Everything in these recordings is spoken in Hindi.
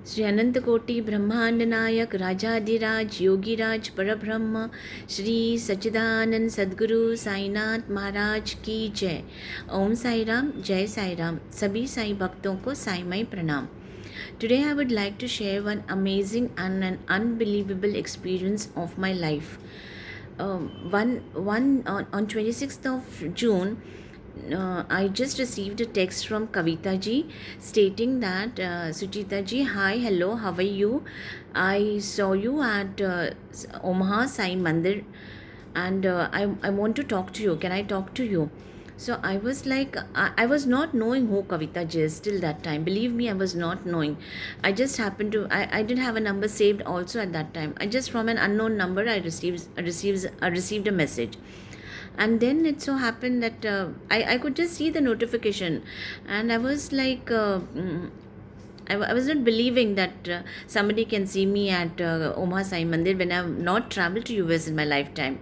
श्री अनंत कोटि ब्रह्मांड नायक राजाधिराज योगीराज परब्रह्म श्री सच्चिदानंद सद्गुरु साईनाथ महाराज की जय। ओम साई राम, जय साई राम। सभी साई भक्तों को साई माई प्रणाम। Today I would like to share one amazing and an unbelievable experience of my life. On 26th of June, I just received a text from Kavita ji stating that Suchita ji, hi, hello, how are you? I saw you at Omaha Sai Mandir and I want to talk to you. Can I talk to you? So I was like, I was not knowing who Kavita ji is till that time. Believe me, I was not knowing. I just happened to, I didn't have a number saved also at that time. I just from an unknown number, I received a message. And then it so happened that I could just see the notification and I was like, I was not believing that somebody can see me at Omaha Sai Mandir when I have not traveled to US in my lifetime.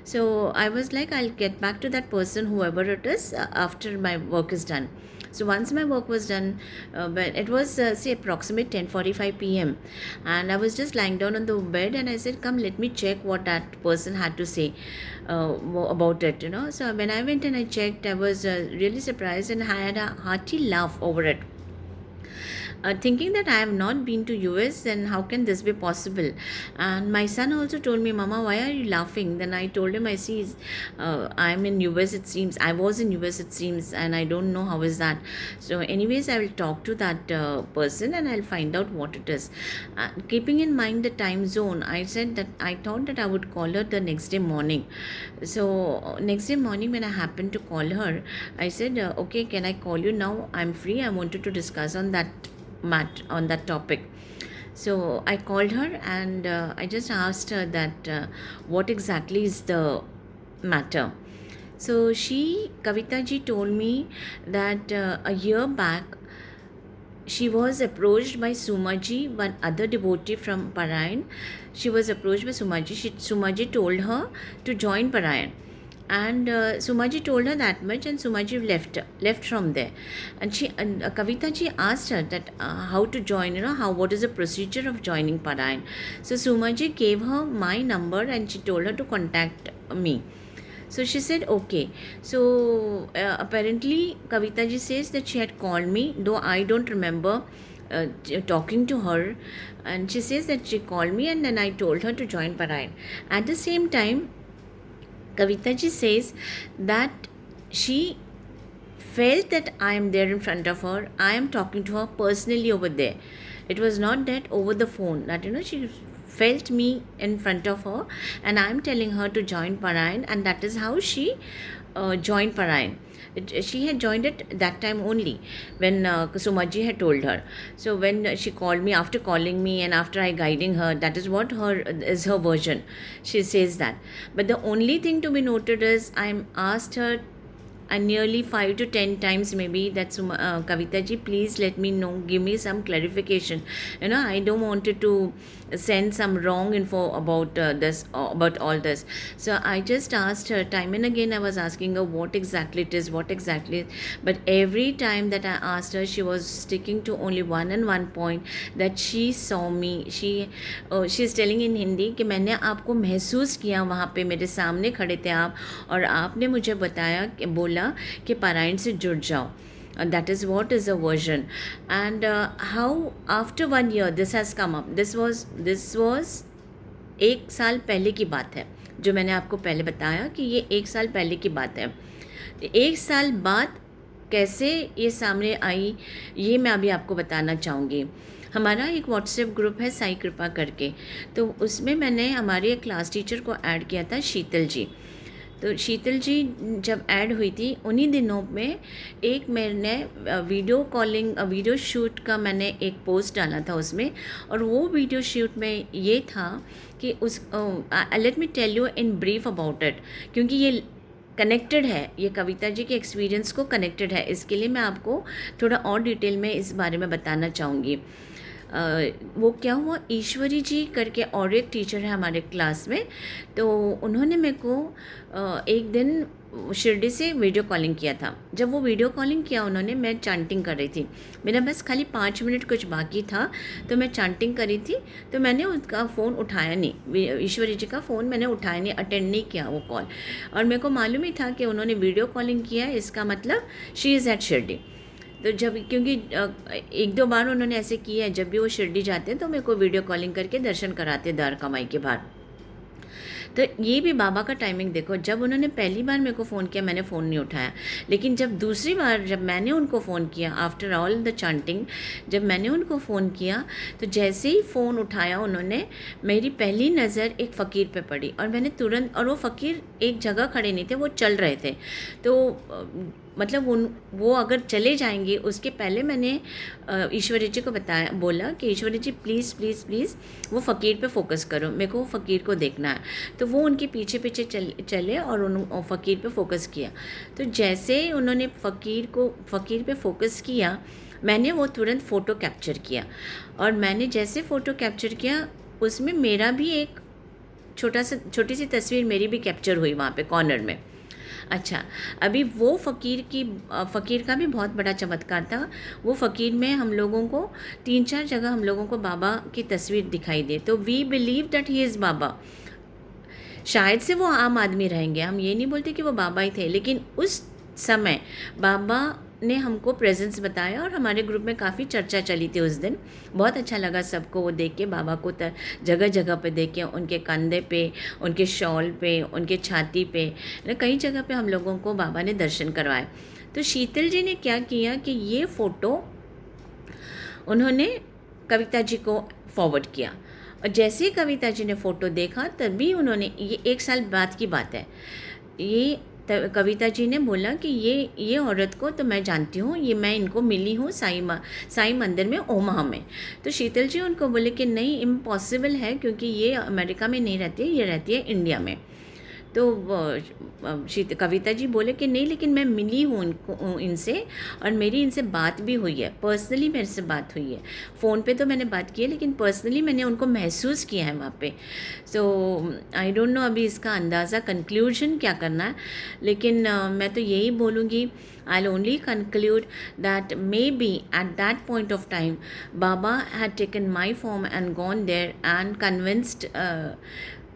So I was like, I'll get back to that person, whoever it is, after my work is done. So once my work was done, but it was say approximate 10:45 p.m. and I was just lying down on the bed and I said, come, let me check what that person had to say about it, you know. So when I went and I checked, I was really surprised and I had a hearty laugh over it. Thinking that I have not been to US and how can this be possible. And my son also told me, Mama, why are you laughing? Then I told him, I see I'm in US, it seems. I was in US, it seems, and I don't know how is that. So anyways, I will talk to that person and I'll find out what it is. Keeping in mind the time zone, I said that I thought that I would call her the next day morning. So next day morning when I happened to call her, I said, okay, can I call you now? I'm free. I wanted to discuss on that topic. So I called her and I just asked her that what exactly is the matter. So Kavita ji told me that a year back she was approached by Sumaji, one other devotee from Parayan. She was approached by Sumaji. Sumaji told her to join Parayan. And Sumaji told her that much and Sumaji left from there. And Kavita ji asked her that how to join, what is the procedure of joining Parayan. So Sumaji gave her my number and she told her to contact me. So she said, okay. So apparently Kavita ji says that she had called me, though I don't remember talking to her. And she says that she called me and then I told her to join Parayan. At the same time, Kavita ji says that she felt that I am there in front of her. I am talking to her personally over there. It was not that over the phone, that she felt me in front of her and I am telling her to join Parayan, and that is how she joined Parayan. She had joined it that time only when Sumaji had told her. So when she called me, after calling me and after I guiding her, that is what her version. She says that. But the only thing to be noted is I asked her nearly 5 to 10 times maybe that Kavita ji, please let me know, give me some clarification. I don't want to send some wrong info about about all this. So I just asked her time and again. I was asking her what exactly it is, but every time that I asked her, she was sticking to only one and one point, that she saw me. She's telling in Hindi कि मैंने आपको महसूस किया, वहाँ पे मेरे सामने खड़े थे आप और आपने मुझे बताया बोला कि पारायण से जुड़ जाओ. That is what is the version. And how after 1 year this has come up. This was 1 साल पहले की बात है, जो मैंने आपको पहले बताया कि ये 1 साल पहले की बात है. 1 साल बाद कैसे ये सामने आई, ये मैं अभी आपको बताना चाहूँगी. हमारा एक व्हाट्सएप ग्रुप है साई कृपा करके, तो उसमें मैंने हमारे एक क्लास टीचर को ऐड किया था, शीतल जी. तो शीतल जी जब ऐड हुई थी, उन्हीं दिनों में एक मैंने वीडियो शूट का मैंने एक पोस्ट डाला था उसमें, और वो वीडियो शूट में ये था कि let me tell you in brief about it, क्योंकि ये कनेक्टेड है, ये कविता जी के एक्सपीरियंस को कनेक्टेड है. इसके लिए मैं आपको थोड़ा और डिटेल में इस बारे में बताना चाहूँगी. वो क्या हुआ, ईश्वरी जी करके और एक टीचर है हमारे क्लास में, तो उन्होंने मेरे को एक दिन शिरडी से वीडियो कॉलिंग किया था। जब वो वीडियो कॉलिंग किया उन्होंने, मैं चांटिंग कर रही थी, मेरा बस खाली 5 मिनट कुछ बाकी था, तो मैं चांटिंग करी थी, तो मैंने उसका फ़ोन उठाया नहीं, ईश्वरी जी का फ़ोन मैंने उठाया नहीं, अटेंड नहीं किया वो कॉल। और मेरे को मालूम ही था कि उन्होंने वीडियो कॉलिंग किया है, इसका मतलब शी इज़ एट शिरडी। तो जब, क्योंकि 1-2 बार उन्होंने ऐसे किया है, जब भी वो शिरडी जाते हैं तो मेरे को वीडियो कॉलिंग करके दर्शन कराते द्वारका माई के बाहर। तो ये भी बाबा का टाइमिंग देखो, जब उन्होंने पहली बार मेरे को फ़ोन किया मैंने फ़ोन नहीं उठाया, लेकिन जब दूसरी बार जब मैंने उनको फ़ोन किया आफ्टर ऑल द चांटिंग, जब मैंने उनको फ़ोन किया तो जैसे ही फ़ोन उठाया उन्होंने, मेरी पहली नज़र एक फ़कीर पे पड़ी और मैंने तुरंत, और वो फ़कीर एक जगह खड़े नहीं थे, वो चल रहे थे। तो मतलब वो अगर चले जाएंगे उसके पहले मैंने ईश्वरी जी को बताया, बोला कि ईश्वरी जी प्लीज़ प्लीज़ प्लीज़ वो फ़कीर पे फोकस करो, मेरे को वो फ़कीर को देखना है। तो वो उनके पीछे पीछे चले और उन फ़कीर पे फोकस किया। तो जैसे उन्होंने फ़कीर पे फोकस किया, मैंने वो तुरंत फ़ोटो कैप्चर किया, और मैंने जैसे फ़ोटो कैप्चर किया उसमें मेरा भी एक छोटी सी तस्वीर मेरी भी कैप्चर हुई वहाँ पे कॉर्नर में। अच्छा, अभी वो फ़कीर का भी बहुत बड़ा चमत्कार था। वो फ़कीर में हम लोगों को 3-4 जगह हम लोगों को बाबा की तस्वीर दिखाई दी, तो we believe that he is बाबा। शायद से वो आम आदमी रहेंगे, हम ये नहीं बोलते कि वो बाबा ही थे, लेकिन उस समय बाबा ने हमको प्रेजेंस बताया और हमारे ग्रुप में काफ़ी चर्चा चली थी उस दिन। बहुत अच्छा लगा सबको वो देख के, बाबा को जगह जगह पे देख के, उनके कंधे पे, उनके शॉल पे, उनके छाती पे, कई जगह पे हम लोगों को बाबा ने दर्शन करवाए। तो शीतल जी ने क्या किया कि ये फ़ोटो उन्होंने कविता जी को फॉरवर्ड किया, और जैसे ही कविता जी ने फ़ोटो देखा तभी उन्होंने, ये 1 साल बाद की बात है, ये कविता जी ने बोला कि ये औरत को तो मैं जानती हूँ, ये मैं इनको मिली हूँ साई मंदिर में ओमाहा में। तो शीतल जी उनको बोले कि नहीं, इम्पॉसिबल है, क्योंकि ये अमेरिका में नहीं रहती है, ये रहती है इंडिया में। तो कविता जी बोले कि नहीं, लेकिन मैं मिली हूँ इनसे, और मेरी इनसे बात भी हुई है, पर्सनली मेरे से बात हुई है। फ़ोन पे तो मैंने बात की है, लेकिन पर्सनली मैंने उनको महसूस किया है वहाँ पे। सो आई डोंट नो अभी इसका अंदाज़ा, कंक्लूजन क्या करना है, लेकिन मैं तो यही बोलूँगी, I'll only conclude that maybe at that point of time Baba had taken my form and gone there and convinced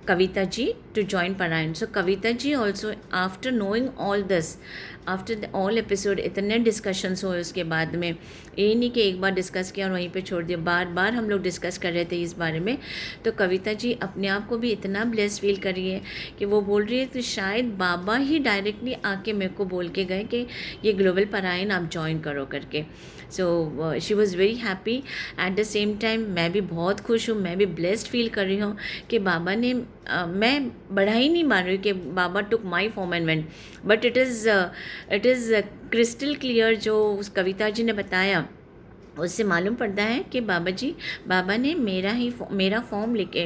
Kavita ji to join Parayan. So Kavita ji also, after knowing all this, after all episode, इतने डिस्कशंस हुए उसके बाद में, ये नहीं कि एक बार डिस्कस किया और वहीं पे छोड़ दिया, बार बार हम लोग डिस्कस कर रहे थे इस बारे में। तो कविता जी अपने आप को भी इतना ब्लेस फील कर रही है कि वो बोल रही है तो शायद बाबा ही डायरेक्टली आके मेरे को बोल के गए कि ये ग्लोबल परायण आप ज्वाइन करो करके। So she was very happy. At the same time मैं भी बहुत खुश हूँ, मैं भी ब्लेस्ड फील कर रही हूँ कि बाबा ने मैं बड़ा ही नहीं मान रही कि बाबा took my form and went, but it is crystal clear जो उस कविता जी ने बताया, उससे मालूम पड़ता है कि बाबा ने मेरा फॉर्म लेके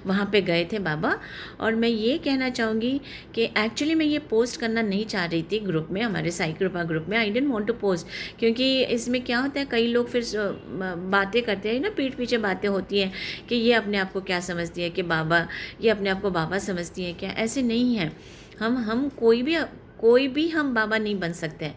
वहाँ पे गए थे बाबा। और मैं ये कहना चाहूँगी कि एक्चुअली मैं ये पोस्ट करना नहीं चाह रही थी ग्रुप में, हमारे साई कृपा ग्रुप में। आई डेंट वांट टू पोस्ट, क्योंकि इसमें क्या होता है, कई लोग फिर बातें करते हैं ना, पीठ पीछे बातें होती हैं कि ये अपने आप को क्या समझती है कि बाबा, ये अपने आप को बाबा समझती है क्या। ऐसे नहीं है, हम कोई भी हम बाबा नहीं बन सकते हैं,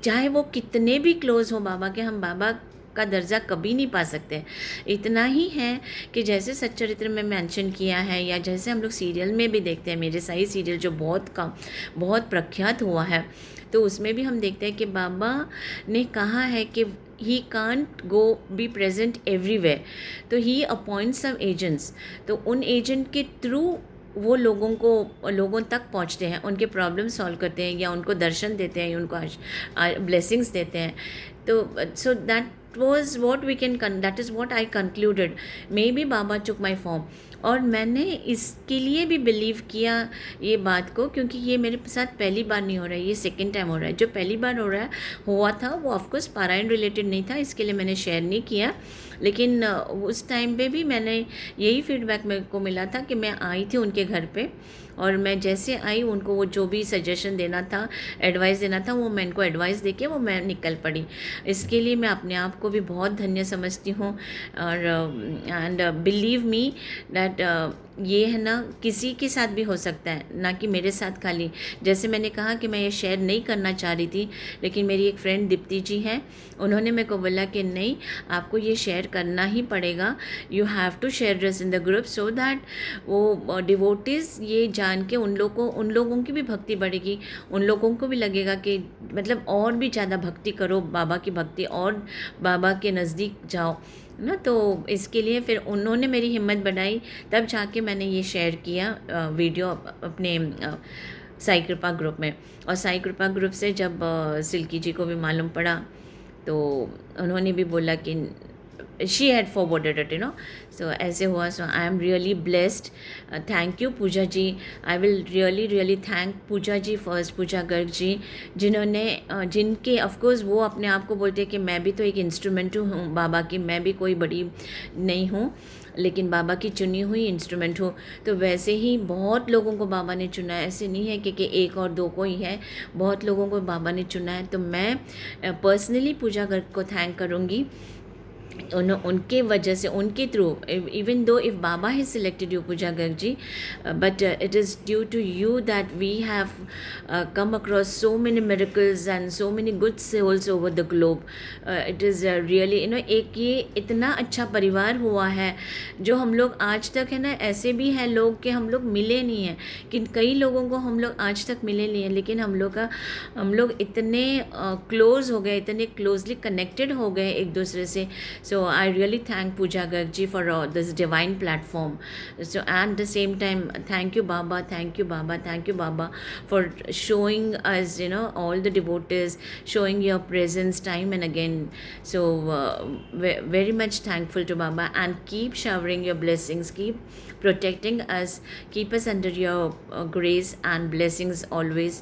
चाहे वो कितने भी क्लोज़ हो बाबा के, हम बाबा का दर्जा कभी नहीं पा सकते। इतना ही है कि जैसे सच्चरित्र में मेंशन किया है, या जैसे हम लोग सीरियल में भी देखते हैं, मेरे साई सीरियल जो बहुत प्रख्यात हुआ है, तो उसमें भी हम देखते हैं कि बाबा ने कहा है कि he can't go be present everywhere, तो ही अपॉइंट्स सम एजेंट्स, तो उन एजेंट के थ्रू वो लोगों तक पहुंचते हैं, उनके प्रॉब्लम सॉल्व करते हैं, या उनको दर्शन देते हैं, या उनको ब्लेसिंग्स देते हैं। तो so that was what we can that is what I concluded, maybe Baba took my form। और मैंने इसके लिए भी बिलीव किया ये बात को, क्योंकि ये मेरे साथ पहली बार नहीं हो रहा है, ये सेकंड टाइम हो रहा है। जो पहली बार हुआ था वो ऑफकोर्स पारायण रिलेटेड नहीं था, इसके लिए मैंने शेयर नहीं किया, लेकिन उस टाइम पे भी मैंने यही फीडबैक मेरे को मिला था कि मैं आई थी उनके घर पे, और मैं जैसे आई उनको वो जो भी सजेशन देना था, एडवाइस देना था, वो मैं इनको एडवाइस देके वो मैं निकल पड़ी। इसके लिए मैं अपने आप को भी बहुत धन्य समझती हूँ। और एंड बिलीव मी दैट ये है ना, किसी के साथ भी हो सकता है, ना कि मेरे साथ खाली। जैसे मैंने कहा कि मैं ये शेयर नहीं करना चाह रही थी, लेकिन मेरी एक फ्रेंड दीप्ति जी हैं, उन्होंने मेरे को बोला कि नहीं, आपको ये शेयर करना ही पड़ेगा, you have to share this in the group so that वो डिवोटीज़ ये जान के उन लोगों की भी भक्ति बढ़ेगी, उन लोगों को भी लगेगा कि मतलब और भी ज़्यादा भक्ति करो, बाबा की भक्ति, और बाबा के नज़दीक जाओ ना। तो इसके लिए फिर उन्होंने मेरी हिम्मत बढ़ाई, तब जाके मैंने ये शेयर किया वीडियो अपने साई कृपा ग्रुप में। और साई कृपा ग्रुप से जब सिल्की जी को भी मालूम पड़ा, तो उन्होंने भी बोला कि she had forwarded it, so ऐसे हुआ। So I am really blessed. Thank you Puja ji. I will really thank Puja ji first, Puja Garg ji, जिन्होंने जिनके ऑफकोर्स वो अपने आप को बोलते हैं कि मैं भी तो एक इंस्ट्रूमेंट हूँ बाबा की, मैं भी कोई बड़ी नहीं हूँ, लेकिन बाबा की चुनी हुई इंस्ट्रूमेंट हूँ। तो वैसे ही बहुत लोगों को बाबा ने चुना है, ऐसे नहीं है कि एक और दो को ही है, बहुत लोगों को बाबा ने चुना है। तो मैं पर्सनली पूजा गर्ग को थैंक करूँगी, उनके वजह से, उनके through, even though if Baba has selected you Pooja Garg ji, but it is due to you that we have come across so many miracles and so many good souls over the globe. It is really एक ये इतना अच्छा परिवार हुआ है, जो हम लोग आज तक है ना, ऐसे भी हैं लोग कि हम लोग मिले नहीं हैं, कि कई लोगों को हम लोग आज तक मिले नहीं हैं, लेकिन हम लोग इतने क्लोज हो गए, इतने क्लोजली कनेक्टेड हो गए एक दूसरे से। So I really thank Pooja Garg ji for this divine platform. So at the same time, thank you Baba, thank you Baba, thank you Baba for showing us, all the devotees, showing your presence time and again. So very much thankful to Baba, and keep showering your blessings, keep protecting us, keep us under your grace and blessings always.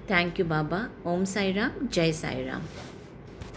Thank you Baba. Om Sai Ram, Jai Sai Ram.